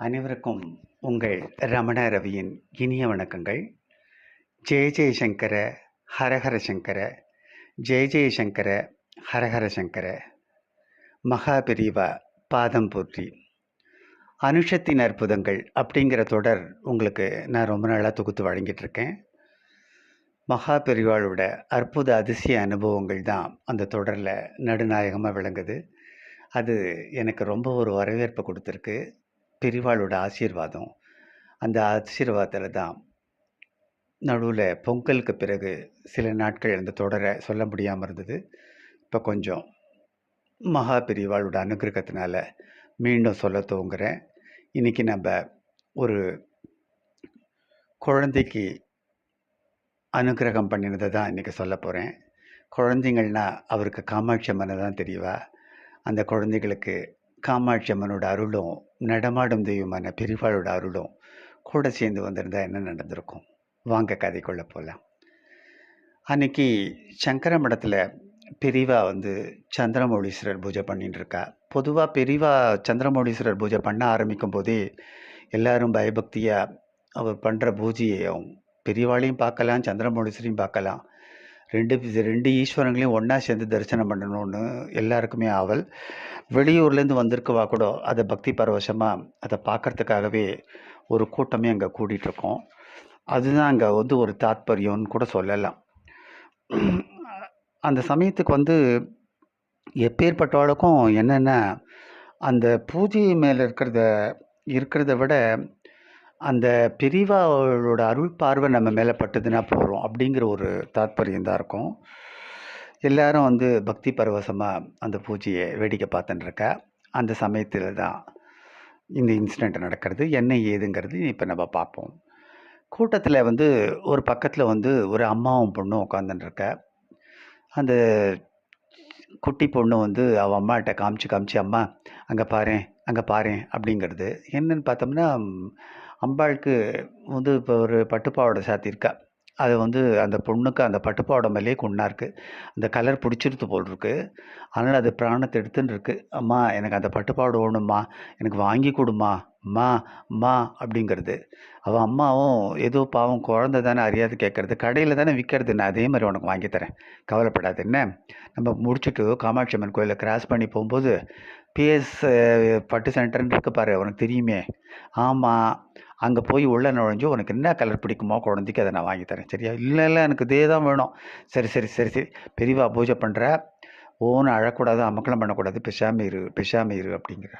அனைவருக்கும் உங்கள் ரமண ரவியின் இனிய வணக்கங்கள். ஜெய ஜெயசங்கர ஹரஹர சங்கர, ஜெய ஜெயசங்கர ஹரஹர சங்கர. மகா பெரிவா பாதம் போற்றி. அனுஷத்தின் அற்புதங்கள் அப்படிங்கிற தொடர் உங்களுக்கு நான் ரொம்ப நாளாக தொகுத்து வழங்கிட்டு இருக்கேன். மகா பெரிவாளோட அற்புத அதிசய அனுபவங்கள் தான் அந்த தொடரில் நடுநாயகமாக விளங்குது. அது எனக்கு ரொம்ப ஒரு வரவேற்பை கொடுத்துருக்கு. பெரிவாளோட ஆசீர்வாதம், அந்த ஆசீர்வாதத்தில் தான் நடுவில் பொங்கலுக்கு பிறகு சில நாட்கள் அந்த தொடரை சொல்ல முடியாமல் இருந்தது. இப்போ கொஞ்சம் மகா பெரிவாளோட அனுகிரகத்தினால மீண்டும் சொல்ல துவங்குறேன். இன்றைக்கி நம்ம ஒரு குழந்தைக்கு அனுகிரகம் பண்ணினதை தான் இன்றைக்கி சொல்ல போகிறேன். குழந்தைங்கள்னா அவருக்கு காமாட்சி அம்மனை தான் தெரியவா. அந்த குழந்தைகளுக்கு காமாட்சி அம்மனோட அருளும் நடமாடும் தெய்வமான பெரிவாளோட அருளும் கூட சேர்ந்து வந்திருந்தா என்ன நடந்திருக்கும்? வாங்க கதைக்குள்ள போகலாம். அன்னைக்கு சங்கர மடத்தில் பெரிவா சந்திரமௌலீஸ்வரர் பூஜை பண்ணிட்டு இருக்கா. பொதுவாக பெரிவா சந்திரமௌலீஸ்வரர் பூஜை பண்ண ஆரம்பிக்கும் போதே எல்லாரும் பயபக்தியாக அவர் பண்ணுற பூஜையையும் பெரிவாளையும் பார்க்கலாம், சந்திரமௌலீஸ்வரையும் பார்க்கலாம். ரெண்டு ஈஸ்வரங்களையும் ஒன்றா சேர்ந்து தரிசனம் பண்ணணும்னு எல்லாருக்குமே ஆவல். வெளியூர்லேருந்து வந்திருக்கவா கூட அதை பக்தி பரவசமாக அதை பார்க்கறதுக்காகவே ஒரு கூட்டமே அங்கே கூட்டிகிட்ருக்கோம். அதுதான் அங்கே ஒரு தாத்பரியம்னு கூட சொல்லலாம். அந்த சமயத்துக்கு எப்பேற்பட்டவளுக்கும் என்னென்னா, அந்த பூஜை மேலே இருக்கிறத விட அந்த பெரிவாளோட அருள் பார்வை நம்ம மேலே பட்டுதுன்னா போகிறோம் அப்படிங்கிற ஒரு தாத்பரியம் தான் இருக்கும். எல்லாரும் பக்தி பரவசமாக அந்த பூஜையை வேடிக்கை பார்த்துன்னு இருக்கா. அந்த சமயத்தில் தான் இந்த இன்சிடெண்ட் நடக்கிறது. என்ன ஏதுங்கிறது இப்போ நம்ம பார்ப்போம். கூட்டத்தில் ஒரு பக்கத்தில் ஒரு அம்மாவும் பொண்ணும் உட்காந்துன்னு இருக்கா. அந்த குட்டி பொண்ணு அவள் அம்மாட்ட காமிச்சு அம்மா அங்கே பாரேன் அப்படிங்கிறது. என்னன்னு பார்த்தோம்னா, அம்பாளுக்கு இப்போ ஒரு பட்டுப்பாவோட சாத்தியிருக்கா. அது அந்த பொண்ணுக்கு அந்த பட்டுப்பாவோட மேலேயே கொண்டா இருக்குது. அந்த கலர் பிடிச்சிருத்து போல் இருக்குது. அதனால் அது பிராணத்தை எடுத்துன்னு இருக்குது. அம்மா எனக்கு அந்த பட்டுப்பாவோட வேணும்மா, எனக்கு வாங்கி கொடுமா அம்மா அப்படிங்கிறது. அவள் அம்மாவும் ஏதோ பாவம் குழந்தை தானே அறியாது கேட்குறது, கடையில் தானே விற்கிறது, நான் அதே மாதிரி உனக்கு வாங்கி தரேன், கவலைப்படாது என்ன. நம்ம முடிச்சுட்டு காமாட்சி அம்மன் கோயிலை கிராஸ் பண்ணி போகும்போது பிஎஸ் பட்டு சென்டர்ன்னு இருக்கு பாரு, உனக்கு தெரியுமே. ஆமாம், அங்கே போய் உள்ள நுழைஞ்சு உனக்கு என்ன கலர் பிடிக்குமோ குழந்தைக்கு அதை நான் வாங்கி தரேன், சரியா? இல்லை எனக்கு இதே தான் வேணும். சரி பெரியவா பூஜை பண்ணுற, ஓன்னு அழக்கூடாது, அமக்கலம் பண்ணக்கூடாது, பெஷாம இரு அப்படிங்கிற.